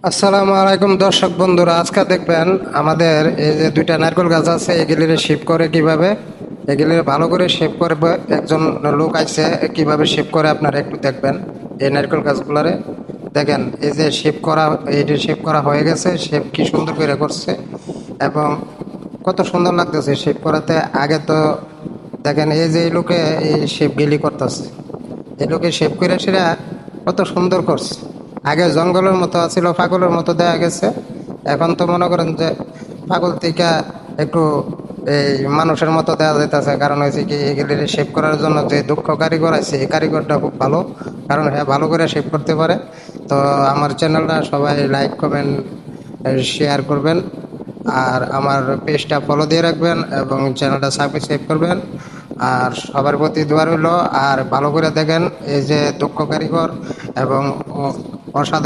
আসসালামু আলাইকুম দর্শক বন্ধুরা, আজকে দেখবেন আমাদের এই যে দুইটা নারকেল গাছ আছে, এগুলির শেপ করে কিভাবে, এগুলির ভালো করে শেপ করবে একজন লোক আছে, কিভাবে শেপ করে আপনারা একটু দেখবেন। এই নারকেল গাছগুলারে দেখেন, এই যে শেপ করা, এইটি শেপ করা হয়ে গেছে, শেপ কি সুন্দর করে করছে এবং কত সুন্দর লাগতেছে শেপ করাতে। আগে তো দেখেন এই যে এই লোকে এই শেপ গিলি করতেছে, এই লোকে শেপ করে সেটা কত সুন্দর করছে। আগে জঙ্গলের মতো আছিল, পাগলের মতো দেখা গেছে। এখন তো মনে করেন যে পাগল থেকে একটু এই মানুষের মতো দেওয়া যাইতেছে। কারণ হয়েছে কি, এগুলি শেপ করার জন্য যে দক্ষ কারিগর আছে, এই কারিগরটা খুব ভালো, কারণ হ্যাঁ ভালো করে শেপ করতে পারে। তো আমার চ্যানেলটা সবাই লাইক কমেন্ট শেয়ার করবেন, আর আমার পেজটা ফলো দিয়ে রাখবেন এবং চ্যানেলটা সাবস্ক্রাইব করবেন। আর সবার প্রতি দোয়া রইল। আর ভালো করে দেখেন, এই যে দক্ষ কারিগর এবং অসাধারণ